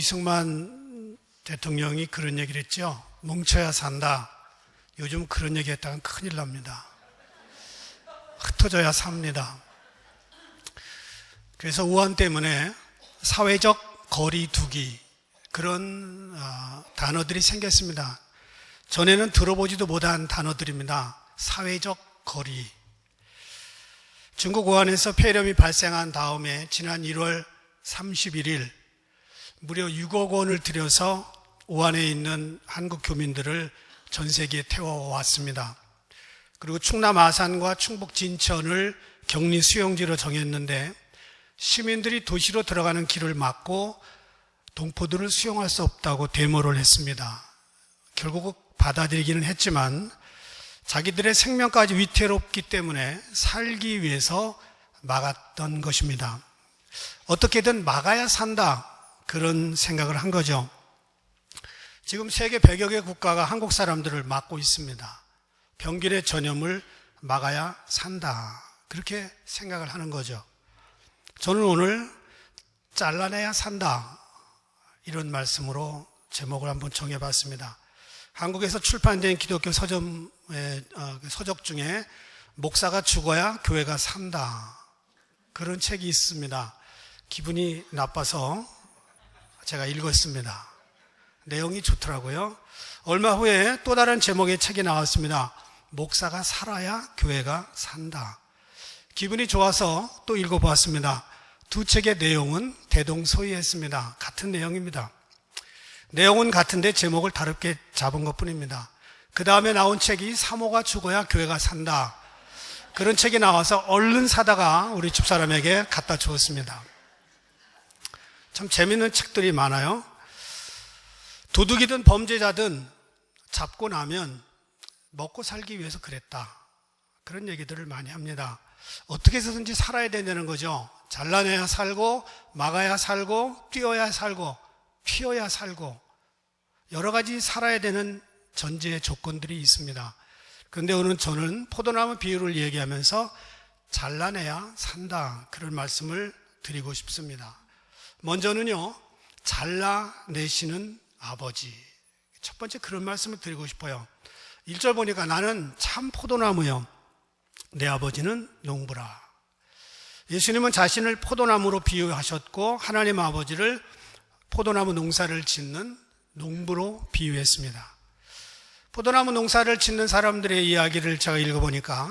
이승만 대통령이 그런 얘기를 했죠. 뭉쳐야 산다. 요즘 그런 얘기 했다간 큰일 납니다. 흩어져야 삽니다. 그래서 우한 때문에 사회적 거리 두기 그런 단어들이 생겼습니다. 전에는 들어보지도 못한 단어들입니다. 사회적 거리. 중국 우한에서 폐렴이 발생한 다음에 지난 1월 31일 무려 6억 원을 들여서 우한에 있는 한국 교민들을 전 세계에 태워왔습니다. 그리고 충남 아산과 충북 진천을 격리 수용지로 정했는데 시민들이 도시로 들어가는 길을 막고 동포들을 수용할 수 없다고 데모를 했습니다. 결국 받아들이기는 했지만 자기들의 생명까지 위태롭기 때문에 살기 위해서 막았던 것입니다. 어떻게든 막아야 산다 그런 생각을 한 거죠. 지금 세계 100여 개 국가가 한국 사람들을 막고 있습니다. 병균의 전염을 막아야 산다 그렇게 생각을 하는 거죠. 저는 오늘 잘라내야 산다 이런 말씀으로 제목을 한번 정해봤습니다. 한국에서 출판된 기독교 서적 중에 목사가 죽어야 교회가 산다 그런 책이 있습니다. 기분이 나빠서 제가 읽었습니다. 내용이 좋더라고요. 얼마 후에 또 다른 제목의 책이 나왔습니다. 목사가 살아야 교회가 산다. 기분이 좋아서 또 읽어보았습니다. 두 책의 내용은 대동소이했습니다. 같은 내용입니다. 내용은 같은데 제목을 다르게 잡은 것뿐입니다. 그 다음에 나온 책이 사모가 죽어야 교회가 산다. 그런 책이 나와서 얼른 사다가 우리 집사람에게 갖다 주었습니다. 참 재밌는 책들이 많아요. 도둑이든 범죄자든 잡고 나면 먹고 살기 위해서 그랬다. 그런 얘기들을 많이 합니다. 어떻게 해서든지 살아야 된다는 거죠. 잘라내야 살고, 막아야 살고, 뛰어야 살고, 피어야 살고 여러 가지 살아야 되는 전제 조건들이 있습니다. 그런데 오늘 저는 포도나무 비유를 얘기하면서 잘라내야 산다 그런 말씀을 드리고 싶습니다. 먼저는요, 잘라내시는 아버지. 첫 번째 그런 말씀을 드리고 싶어요. 1절 보니까 나는 참 포도나무요 내 아버지는 농부라. 예수님은 자신을 포도나무로 비유하셨고 하나님 아버지를 포도나무 농사를 짓는 농부로 비유했습니다. 포도나무 농사를 짓는 사람들의 이야기를 제가 읽어보니까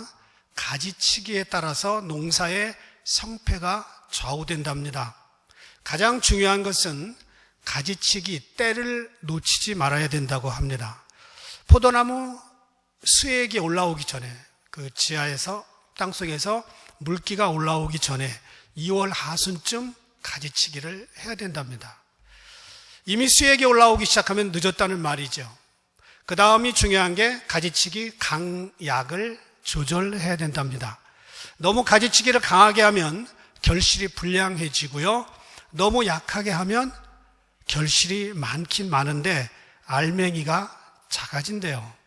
가지치기에 따라서 농사의 성패가 좌우된답니다. 가장 중요한 것은 가지치기, 때를 놓치지 말아야 된다고 합니다. 포도나무 수액이 올라오기 전에 그 지하에서 땅속에서 물기가 올라오기 전에 2월 하순쯤 가지치기를 해야 된답니다. 이미 수액이 올라오기 시작하면 늦었다는 말이죠. 그 다음이 중요한 게 가지치기 강약을 조절해야 된답니다. 너무 가지치기를 강하게 하면 결실이 불량해지고요. 너무 약하게 하면 결실이 많긴 많은데 알맹이가 작아진대요.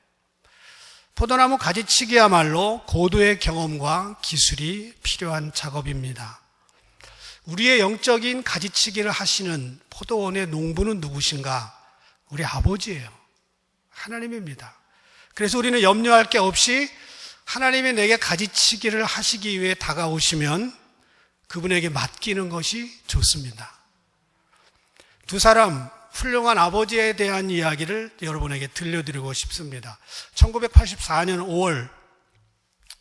포도나무 가지치기야말로 고도의 경험과 기술이 필요한 작업입니다. 우리의 영적인 가지치기를 하시는 포도원의 농부는 누구신가? 우리 아버지예요. 하나님입니다. 그래서 우리는 염려할 게 없이 하나님이 내게 가지치기를 하시기 위해 다가오시면 그분에게 맡기는 것이 좋습니다. 두 사람 훌륭한 아버지에 대한 이야기를 여러분에게 들려드리고 싶습니다. 1984년 5월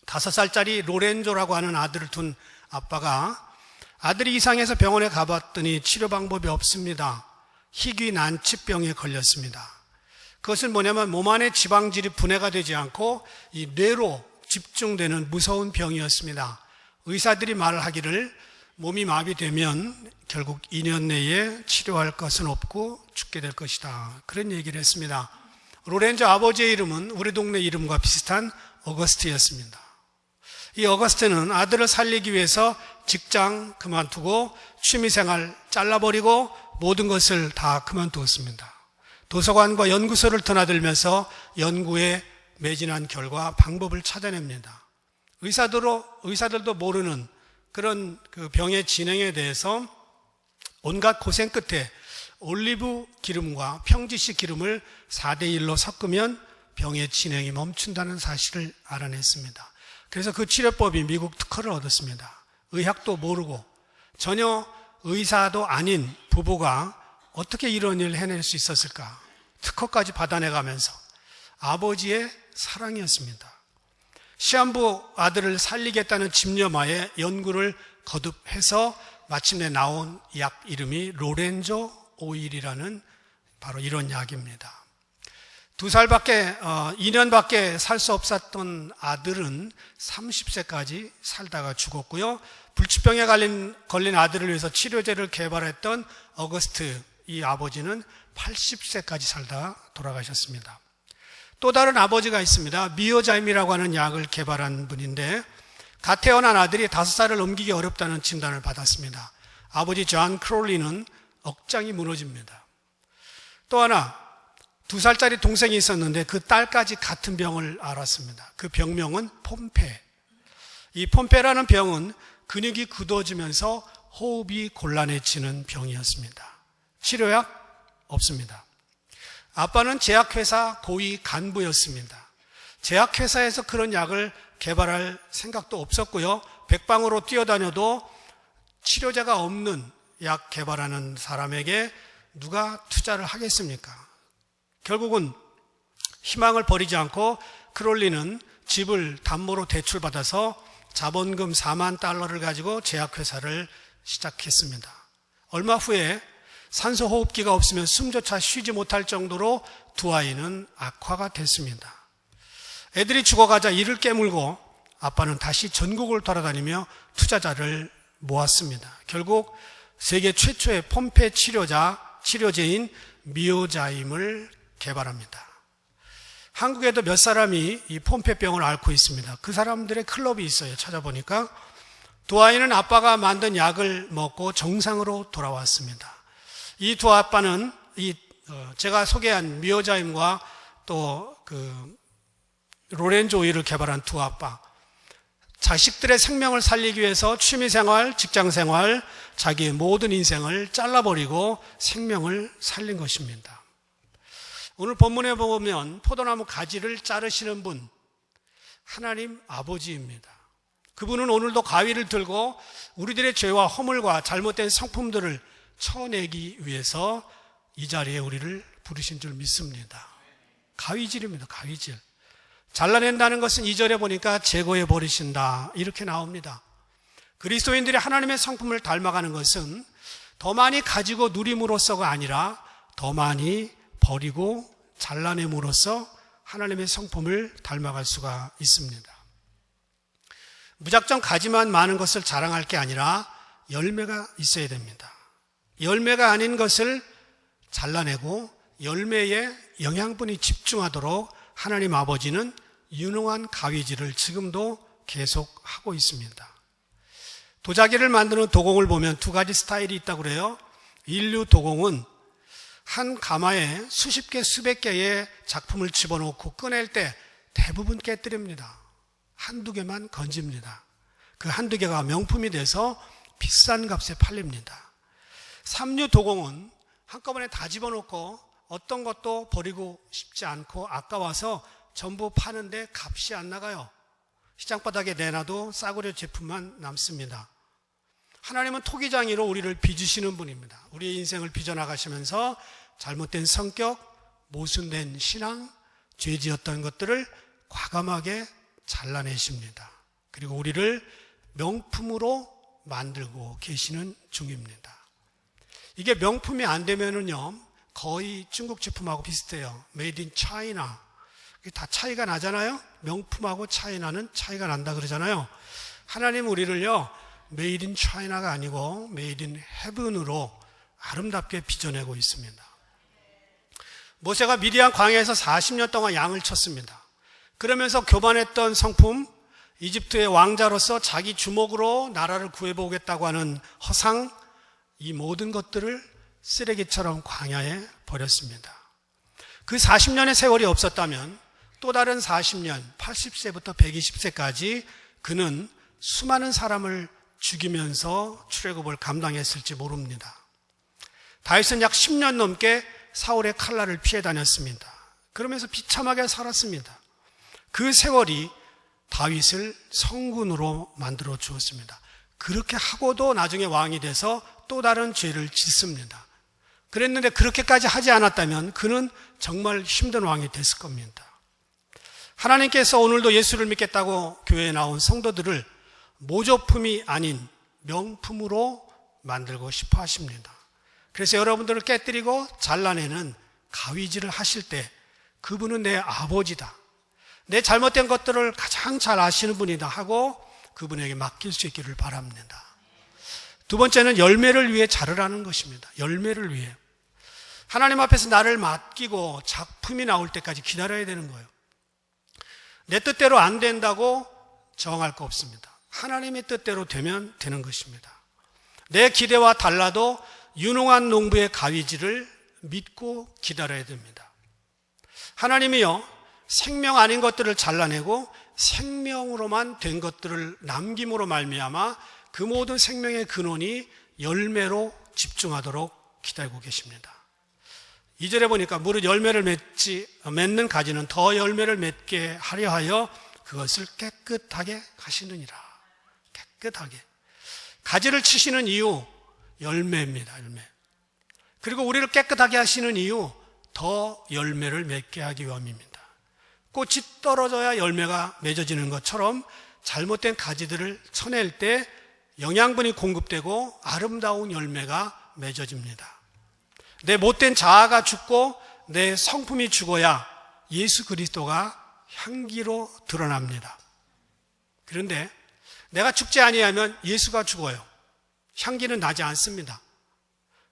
5살짜리 로렌조라고 하는 아들을 둔 아빠가 아들이 이상해서 병원에 가봤더니 치료 방법이 없습니다. 희귀 난치병에 걸렸습니다. 그것은 뭐냐면 몸 안에 지방질이 분해가 되지 않고 이 뇌로 집중되는 무서운 병이었습니다. 의사들이 말을 하기를 몸이 마비되면 결국 2년 내에 치료할 것은 없고 죽게 될 것이다. 그런 얘기를 했습니다. 로렌조 아버지의 이름은 우리 동네 이름과 비슷한 어거스트였습니다. 이 어거스트는 아들을 살리기 위해서 직장 그만두고 취미생활 잘라버리고 모든 것을 다 그만두었습니다. 도서관과 연구소를 드나들면서 연구에 매진한 결과 방법을 찾아냅니다. 의사들도 모르는 그런 그 병의 진행에 대해서 온갖 고생 끝에 올리브 기름과 평지씨 기름을 4대1로 섞으면 병의 진행이 멈춘다는 사실을 알아냈습니다. 그래서 그 치료법이 미국 특허를 얻었습니다. 의학도 모르고 전혀 의사도 아닌 부부가 어떻게 이런 일을 해낼 수 있었을까? 특허까지 받아내가면서 아버지의 사랑이었습니다. 시한부 아들을 살리겠다는 집념하에 연구를 거듭해서 마침내 나온 약 이름이 로렌조 오일이라는 바로 이런 약입니다. 2년밖에 살 수 없었던 아들은 30세까지 살다가 죽었고요. 불치병에 걸린 아들을 위해서 치료제를 개발했던 어거스트 이 아버지는 80세까지 살다가 돌아가셨습니다. 또 다른 아버지가 있습니다. 미오자임이라고 하는 약을 개발한 분인데 갓 태어난 아들이 5살을 넘기기 어렵다는 진단을 받았습니다. 아버지 존 크롤리는 억장이 무너집니다. 또 하나 2살짜리 동생이 있었는데 그 딸까지 같은 병을 앓았습니다. 그 병명은 폼페. 이 폼페라는 병은 근육이 굳어지면서 호흡이 곤란해지는 병이었습니다. 치료약 없습니다. 아빠는 제약회사 고위 간부였습니다. 제약회사에서 그런 약을 개발할 생각도 없었고요. 백방으로 뛰어다녀도 치료제가 없는 약 개발하는 사람에게 누가 투자를 하겠습니까? 결국은 희망을 버리지 않고 크롤리는 집을 담보로 대출받아서 자본금 4만 달러를 가지고 제약회사를 시작했습니다. 얼마 후에 산소호흡기가 없으면 숨조차 쉬지 못할 정도로 두 아이는 악화가 됐습니다. 애들이 죽어가자 이를 깨물고 아빠는 다시 전국을 돌아다니며 투자자를 모았습니다. 결국 세계 최초의 폼페 치료제인 미오자임을 개발합니다. 한국에도 몇 사람이 이 폼페병을 앓고 있습니다. 그 사람들의 클럽이 있어요. 찾아보니까 두 아이는 아빠가 만든 약을 먹고 정상으로 돌아왔습니다. 이 두 아빠는 제가 소개한 미오자임과 또 로렌조 오일을 개발한 두 아빠, 자식들의 생명을 살리기 위해서 취미생활, 직장생활, 자기의 모든 인생을 잘라버리고 생명을 살린 것입니다. 오늘 본문에 보면 포도나무 가지를 자르시는 분, 하나님 아버지입니다. 그분은 오늘도 가위를 들고 우리들의 죄와 허물과 잘못된 성품들을 쳐내기 위해서 이 자리에 우리를 부르신 줄 믿습니다. 가위질입니다. 가위질. 잘라낸다는 것은 2절에 보니까 제거해 버리신다 이렇게 나옵니다. 그리스도인들이 하나님의 성품을 닮아가는 것은 더 많이 가지고 누림으로써가 아니라 더 많이 버리고 잘라냄으로써 하나님의 성품을 닮아갈 수가 있습니다. 무작정 가지만 많은 것을 자랑할 게 아니라 열매가 있어야 됩니다. 열매가 아닌 것을 잘라내고 열매에 영양분이 집중하도록 하나님 아버지는 유능한 가위질을 지금도 계속하고 있습니다. 도자기를 만드는 도공을 보면 두 가지 스타일이 있다고 그래요. 인류 도공은 한 가마에 수십 개, 수백 개의 작품을 집어넣고 꺼낼 때 대부분 깨뜨립니다. 한두 개만 건집니다. 그 한두 개가 명품이 돼서 비싼 값에 팔립니다. 삼류 도공은 한꺼번에 다 집어넣고 어떤 것도 버리고 싶지 않고 아까워서 전부 파는데 값이 안 나가요. 시장바닥에 내놔도 싸구려 제품만 남습니다. 하나님은 토기장이로 우리를 빚으시는 분입니다. 우리의 인생을 빚어나가시면서 잘못된 성격, 모순된 신앙, 죄지었던 것들을 과감하게 잘라내십니다. 그리고 우리를 명품으로 만들고 계시는 중입니다. 이게 명품이 안 되면은요, 거의 중국 제품하고 비슷해요. Made in China. 다 차이가 나잖아요. 명품하고 차이나는 차이가 난다 그러잖아요. 하나님 우리를요, Made in China가 아니고 Made in Heaven으로 아름답게 빚어내고 있습니다. 모세가 미디안 광야에서 40년 동안 양을 쳤습니다. 그러면서 교만했던 성품, 이집트의 왕자로서 자기 주먹으로 나라를 구해보겠다고 하는 허상, 이 모든 것들을 쓰레기처럼 광야에 버렸습니다. 그 40년의 세월이 없었다면 또 다른 40년, 80세부터 120세까지 그는 수많은 사람을 죽이면서 출애굽을 감당했을지 모릅니다. 다윗은 약 10년 넘게 사울의 칼날을 피해 다녔습니다. 그러면서 비참하게 살았습니다. 그 세월이 다윗을 성군으로 만들어 주었습니다. 그렇게 하고도 나중에 왕이 돼서 또 다른 죄를 짓습니다. 그랬는데 그렇게까지 하지 않았다면 그는 정말 힘든 왕이 됐을 겁니다. 하나님께서 오늘도 예수를 믿겠다고 교회에 나온 성도들을 모조품이 아닌 명품으로 만들고 싶어 하십니다. 그래서 여러분들을 깨뜨리고 잘라내는 가위질을 하실 때 그분은 내 아버지다, 내 잘못된 것들을 가장 잘 아시는 분이다 하고 그분에게 맡길 수 있기를 바랍니다. 두 번째는 열매를 위해 자르라는 것입니다. 열매를 위해. 하나님 앞에서 나를 맡기고 작품이 나올 때까지 기다려야 되는 거예요. 내 뜻대로 안 된다고 정할 거 없습니다. 하나님의 뜻대로 되면 되는 것입니다. 내 기대와 달라도 유능한 농부의 가위질을 믿고 기다려야 됩니다. 하나님이요, 생명 아닌 것들을 잘라내고 생명으로만 된 것들을 남김으로 말미암아 그 모든 생명의 근원이 열매로 집중하도록 기다리고 계십니다. 2절에 보니까 무릇 열매를 맺는 가지는 더 열매를 맺게 하려 하여 그것을 깨끗하게 하시느니라. 깨끗하게. 가지를 치시는 이유, 열매입니다. 열매. 그리고 우리를 깨끗하게 하시는 이유, 더 열매를 맺게 하기 위함입니다. 꽃이 떨어져야 열매가 맺어지는 것처럼 잘못된 가지들을 쳐낼 때 영양분이 공급되고 아름다운 열매가 맺어집니다. 내 못된 자아가 죽고 내 성품이 죽어야 예수 그리스도가 향기로 드러납니다. 그런데 내가 죽지 아니하면 예수가 죽어요. 향기는 나지 않습니다.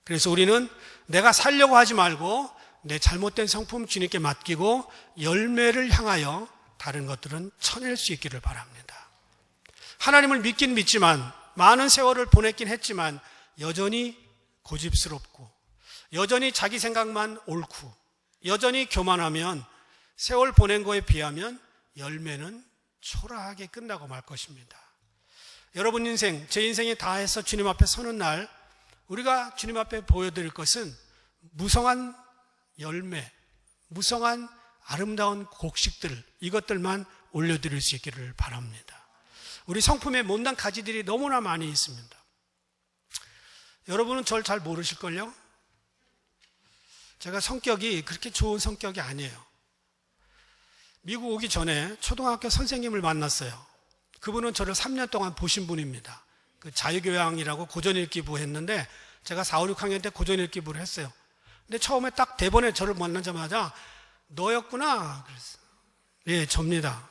그래서 우리는 내가 살려고 하지 말고 내 잘못된 성품 주님께 맡기고 열매를 향하여 다른 것들은 쳐낼 수 있기를 바랍니다. 하나님을 믿긴 믿지만 많은 세월을 보냈긴 했지만 여전히 고집스럽고 여전히 자기 생각만 옳고 여전히 교만하면 세월 보낸 거에 비하면 열매는 초라하게 끝나고 말 것입니다. 여러분 인생, 제 인생이 다 해서 주님 앞에 서는 날 우리가 주님 앞에 보여드릴 것은 무성한 열매, 무성한 아름다운 곡식들, 이것들만 올려드릴 수 있기를 바랍니다. 우리 성품에 못난 가지들이 너무나 많이 있습니다. 여러분은 저를 잘 모르실걸요? 제가 성격이 그렇게 좋은 성격이 아니에요. 미국 오기 전에 초등학교 선생님을 만났어요. 그분은 저를 3년 동안 보신 분입니다. 그 자유교양이라고 고전읽기부 했는데 제가 4, 5, 6학년 때 고전읽기부를 했어요. 근데 처음에 딱 대본에 저를 만나자마자 너였구나 그랬어요. 예, 접니다.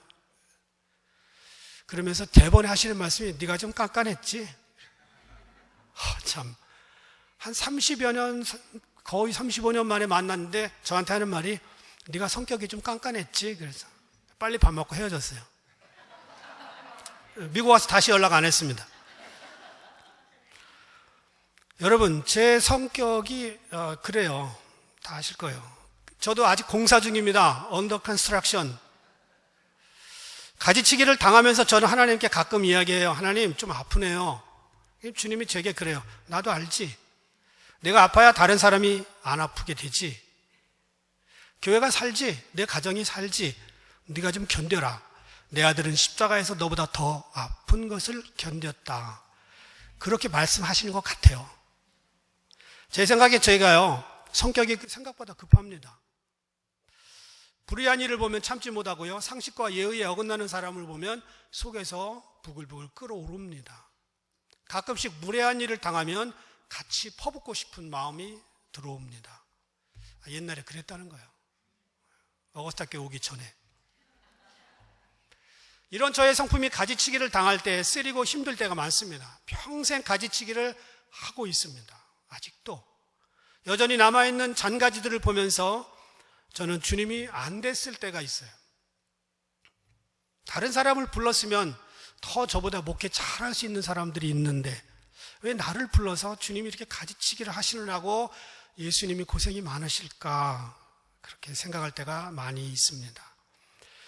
그러면서 대본에 하시는 말씀이 네가 좀 깐깐했지? 참, 한 30여 년, 거의 35년 만에 만났는데 저한테 하는 말이 네가 성격이 좀 깐깐했지? 그래서 빨리 밥 먹고 헤어졌어요. 미국 와서 다시 연락 안 했습니다. 여러분, 제 성격이 그래요. 다 아실 거예요. 저도 아직 공사 중입니다. 언더 컨스트럭션. 가지치기를 당하면서 저는 하나님께 가끔 이야기해요. 하나님, 좀 아프네요. 주님이 제게 그래요. 나도 알지. 내가 아파야 다른 사람이 안 아프게 되지. 교회가 살지, 내 가정이 살지. 네가 좀 견뎌라. 내 아들은 십자가에서 너보다 더 아픈 것을 견뎠다. 그렇게 말씀하시는 것 같아요. 제 생각에 저희가요, 성격이 생각보다 급합니다. 불의한 일을 보면 참지 못하고요, 상식과 예의에 어긋나는 사람을 보면 속에서 부글부글 끓어오릅니다. 가끔씩 무례한 일을 당하면 같이 퍼붓고 싶은 마음이 들어옵니다. 옛날에 그랬다는 거예요. 어거스타 교회 오기 전에. 이런 저의 성품이 가지치기를 당할 때 쓰리고 힘들 때가 많습니다. 평생 가지치기를 하고 있습니다. 아직도. 여전히 남아있는 잔가지들을 보면서 저는 주님이 안 됐을 때가 있어요. 다른 사람을 불렀으면 더 저보다 목회 잘할 수 있는 사람들이 있는데 왜 나를 불러서 주님이 이렇게 가지치기를 하시느라고 예수님이 고생이 많으실까, 그렇게 생각할 때가 많이 있습니다.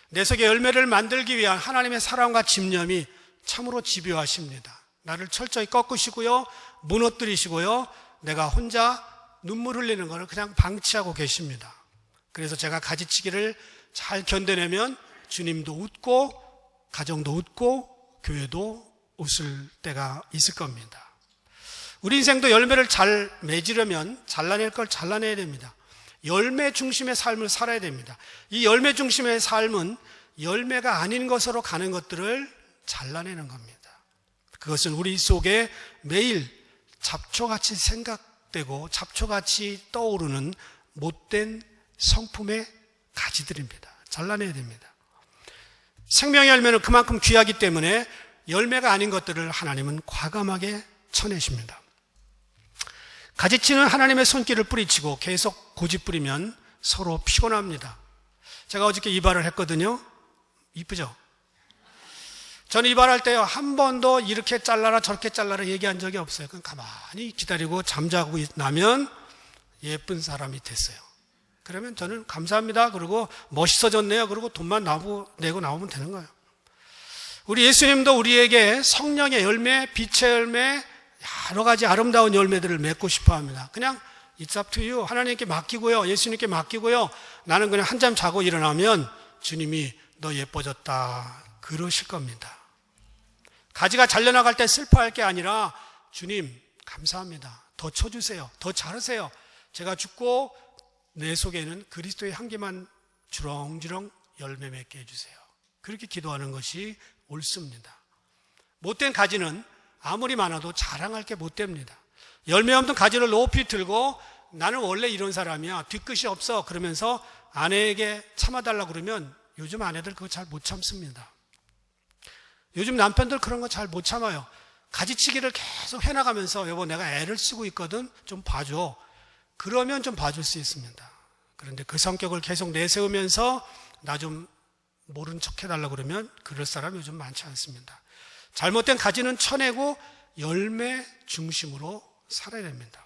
내 속에 열매를 만들기 위한 하나님의 사랑과 집념이 참으로 집요하십니다. 나를 철저히 꺾으시고요, 무너뜨리시고요, 내가 혼자 눈물 흘리는 거를 그냥 방치하고 계십니다. 그래서 제가 가지치기를 잘 견뎌내면 주님도 웃고 가정도 웃고 교회도 웃을 때가 있을 겁니다. 우리 인생도 열매를 잘 맺으려면 잘라낼 걸 잘라내야 됩니다. 열매 중심의 삶을 살아야 됩니다. 이 열매 중심의 삶은 열매가 아닌 것으로 가는 것들을 잘라내는 겁니다. 그것은 우리 속에 매일 잡초같이 생각되고 잡초같이 떠오르는 못된 성품의 가지들입니다. 잘라내야 됩니다. 생명의 열매는 그만큼 귀하기 때문에 열매가 아닌 것들을 하나님은 과감하게 쳐내십니다. 가지치는 하나님의 손길을 뿌리치고 계속 고집 부리면 서로 피곤합니다. 제가 어저께 이발을 했거든요. 이쁘죠? 저는 이발할 때요, 한 번도 이렇게 잘라라 저렇게 잘라라 얘기한 적이 없어요. 그냥 가만히 기다리고 잠자고 나면 예쁜 사람이 됐어요. 그러면 저는 감사합니다. 그리고 멋있어졌네요. 그리고 돈만 내고 나오면 되는 거예요. 우리 예수님도 우리에게 성령의 열매, 빛의 열매, 여러 가지 아름다운 열매들을 맺고 싶어 합니다. 그냥 It's up to you. 하나님께 맡기고요. 예수님께 맡기고요. 나는 그냥 한잠 자고 일어나면 주님이 너 예뻐졌다 그러실 겁니다. 가지가 잘려나갈 때 슬퍼할 게 아니라 주님 감사합니다. 더 쳐주세요. 더 자르세요. 제가 죽고 내 속에는 그리스도의 향기만 주렁주렁 열매 맺게 해주세요. 그렇게 기도하는 것이 옳습니다. 못된 가지는 아무리 많아도 자랑할 게 못 됩니다. 열매 없는 가지를 높이 들고 나는 원래 이런 사람이야. 뒤끝이 없어. 그러면서 아내에게 참아달라고 그러면 요즘 아내들 그거 잘 못 참습니다. 요즘 남편들 그런 거 잘 못 참아요. 가지치기를 계속 해나가면서 여보 내가 애를 쓰고 있거든. 좀 봐줘. 그러면 좀 봐줄 수 있습니다. 그런데 그 성격을 계속 내세우면서 나 좀 모른 척 해달라고 그러면 그럴 사람 요즘 많지 않습니다. 잘못된 가지는 쳐내고 열매 중심으로 살아야 됩니다.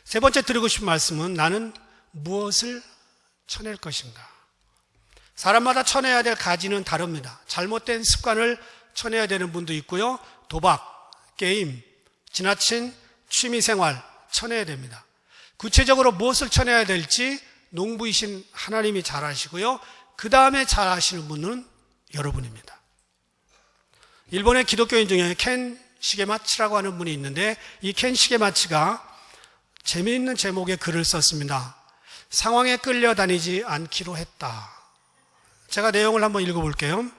세 번째 드리고 싶은 말씀은 나는 무엇을 쳐낼 것인가? 사람마다 쳐내야 될 가지는 다릅니다. 잘못된 습관을 쳐내야 되는 분도 있고요. 도박, 게임, 지나친 취미생활 쳐내야 됩니다. 구체적으로 무엇을 쳐내야 될지 농부이신 하나님이 잘 아시고요. 그 다음에 잘 아시는 분은 여러분입니다. 일본의 기독교인 중에 켄 시게마치라고 하는 분이 있는데 이 켄 시게마치가 재미있는 제목의 글을 썼습니다. 상황에 끌려다니지 않기로 했다. 제가 내용을 한번 읽어볼게요.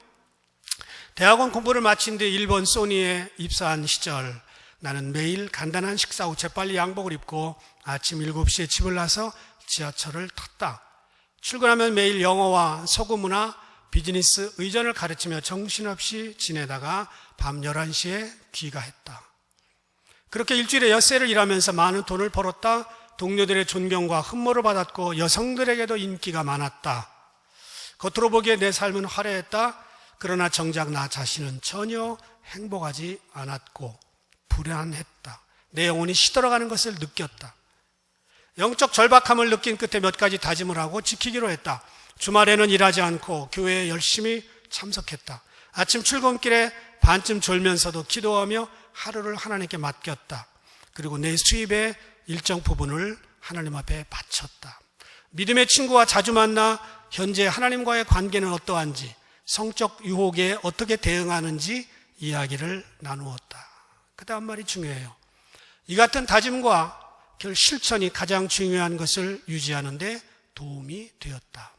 대학원 공부를 마친 뒤 일본 소니에 입사한 시절 나는 매일 간단한 식사 후 재빨리 양복을 입고 아침 7시에 집을 나서 지하철을 탔다. 출근하면 매일 영어와 소규모나 비즈니스 의전을 가르치며 정신없이 지내다가 밤 11시에 귀가했다. 그렇게 일주일에 엿새를 일하면서 많은 돈을 벌었다. 동료들의 존경과 흠모를 받았고 여성들에게도 인기가 많았다. 겉으로 보기에 내 삶은 화려했다. 그러나 정작 나 자신은 전혀 행복하지 않았고 불안했다. 내 영혼이 시들어가는 것을 느꼈다. 영적 절박함을 느낀 끝에 몇 가지 다짐을 하고 지키기로 했다. 주말에는 일하지 않고 교회에 열심히 참석했다. 아침 출근길에 반쯤 졸면서도 기도하며 하루를 하나님께 맡겼다. 그리고 내 수입의 일정 부분을 하나님 앞에 바쳤다. 믿음의 친구와 자주 만나 현재 하나님과의 관계는 어떠한지, 성적 유혹에 어떻게 대응하는지 이야기를 나누었다. 그 다음 말이 중요해요. 이 같은 다짐과 실천이 가장 중요한 것을 유지하는 데 도움이 되었다.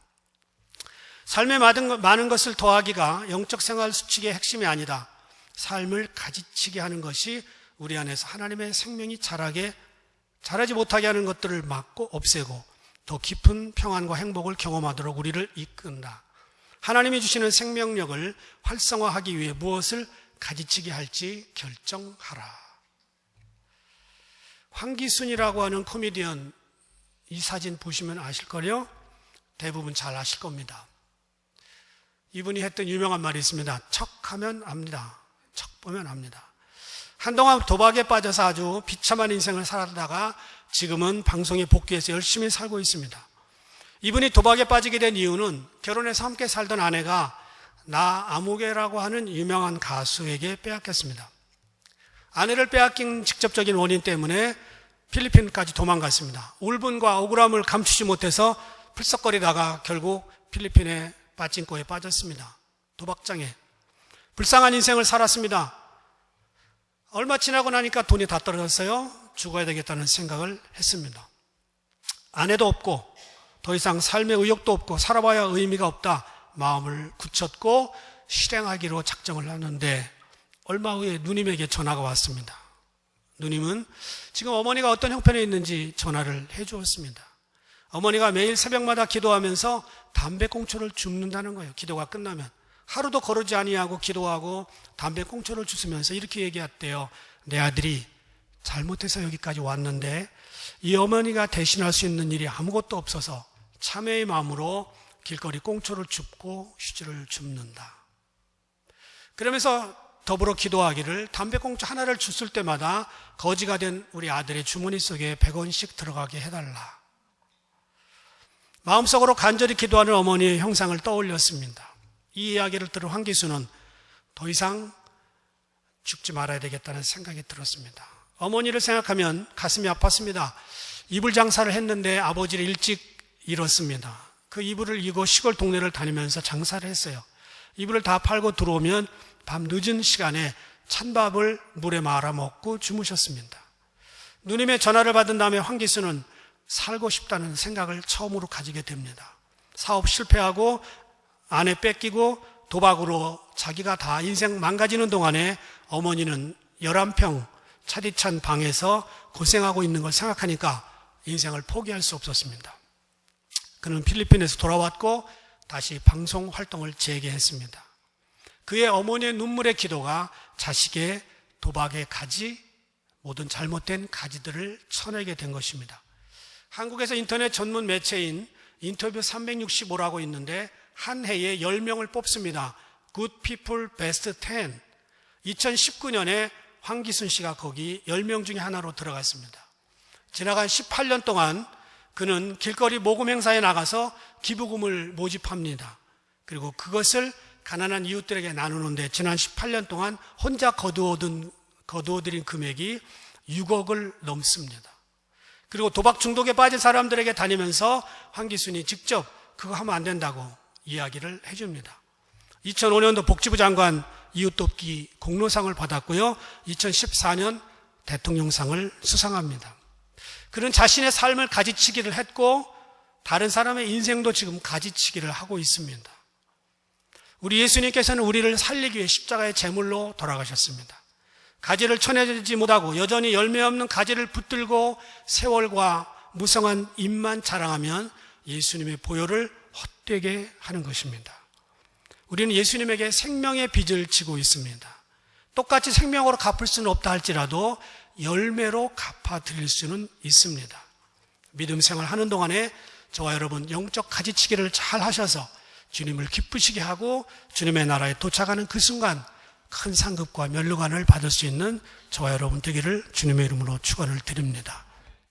삶에 많은 것을 더하기가 영적 생활 수칙의 핵심이 아니다. 삶을 가지치게 하는 것이 우리 안에서 하나님의 생명이 자라지 못하게 하는 것들을 막고 없애고 더 깊은 평안과 행복을 경험하도록 우리를 이끈다. 하나님이 주시는 생명력을 활성화하기 위해 무엇을 가지치게 할지 결정하라. 황기순이라고 하는 코미디언, 이 사진 보시면 아실걸요? 대부분 잘 아실 겁니다. 이분이 했던 유명한 말이 있습니다. 척하면 압니다. 척 보면 압니다. 한동안 도박에 빠져서 아주 비참한 인생을 살다가 지금은 방송에 복귀해서 열심히 살고 있습니다. 이분이 도박에 빠지게 된 이유는 결혼해서 함께 살던 아내가 나 아무개라고 하는 유명한 가수에게 빼앗겼습니다. 아내를 빼앗긴 직접적인 원인 때문에 필리핀까지 도망갔습니다. 울분과 억울함을 감추지 못해서 풀썩거리다가 결국 필리핀의 빠찡코에 빠졌습니다. 도박장에. 불쌍한 인생을 살았습니다. 얼마 지나고 나니까 돈이 다 떨어졌어요. 죽어야 되겠다는 생각을 했습니다. 아내도 없고 더 이상 삶의 의욕도 없고 살아봐야 의미가 없다. 마음을 굳혔고 실행하기로 작정을 하는데 얼마 후에 누님에게 전화가 왔습니다. 누님은 지금 어머니가 어떤 형편에 있는지 전화를 해 주었습니다. 어머니가 매일 새벽마다 기도하면서 담배꽁초를 줍는다는 거예요. 기도가 끝나면. 하루도 거르지 아니하고 기도하고 담배꽁초를 주스면서 이렇게 얘기했대요. 내 아들이 잘못해서 여기까지 왔는데 이 어머니가 대신할 수 있는 일이 아무것도 없어서 참회의 마음으로 길거리 꽁초를 줍고 휴지를 줍는다. 그러면서 더불어 기도하기를 담배꽁초 하나를 줬을 때마다 거지가 된 우리 아들의 주머니 속에 100원씩 들어가게 해달라. 마음속으로 간절히 기도하는 어머니의 형상을 떠올렸습니다. 이 이야기를 들은 황기수는 더 이상 죽지 말아야 되겠다는 생각이 들었습니다. 어머니를 생각하면 가슴이 아팠습니다. 이불 장사를 했는데 아버지를 일찍 잃었습니다. 그 이불을 이고 시골 동네를 다니면서 장사를 했어요. 이불을 다 팔고 들어오면 밤 늦은 시간에 찬밥을 물에 말아 먹고 주무셨습니다. 누님의 전화를 받은 다음에 황기수는 살고 싶다는 생각을 처음으로 가지게 됩니다. 사업 실패하고 아내 뺏기고 도박으로 자기가 다 인생 망가지는 동안에 어머니는 11평 차디찬 방에서 고생하고 있는 걸 생각하니까 인생을 포기할 수 없었습니다. 그는 필리핀에서 돌아왔고 다시 방송 활동을 재개했습니다. 그의 어머니의 눈물의 기도가 자식의 도박의 가지, 모든 잘못된 가지들을 쳐내게 된 것입니다. 한국에서 인터넷 전문 매체인 인터뷰 365라고 있는데 한 해에 10명을 뽑습니다. Good People Best 10. 2019년에 황기순 씨가 거기 10명 중에 하나로 들어갔습니다. 지나간 18년 동안 그는 길거리 모금 행사에 나가서 기부금을 모집합니다. 그리고 그것을 가난한 이웃들에게 나누는데 지난 18년 동안 혼자 거두어들인 금액이 6억을 넘습니다. 그리고 도박 중독에 빠진 사람들에게 다니면서 황기순이 직접 그거 하면 안 된다고 이야기를 해줍니다. 2005년도 복지부 장관 이웃돕기 공로상을 받았고요. 2014년 대통령상을 수상합니다. 그는 자신의 삶을 가지치기를 했고 다른 사람의 인생도 지금 가지치기를 하고 있습니다. 우리 예수님께서는 우리를 살리기 위해 십자가의 제물로 돌아가셨습니다. 가지를 쳐내지 못하고 여전히 열매 없는 가지를 붙들고 세월과 무성한 입만 자랑하면 예수님의 보혈을 헛되게 하는 것입니다. 우리는 예수님에게 생명의 빚을 지고 있습니다. 똑같이 생명으로 갚을 수는 없다 할지라도 열매로 갚아드릴 수는 있습니다. 믿음 생활하는 동안에 저와 여러분 영적 가지치기를 잘 하셔서 주님을 기쁘시게 하고 주님의 나라에 도착하는 그 순간 큰 상급과 면류관을 받을 수 있는 저와 여러분 되기를 주님의 이름으로 축원을 드립니다.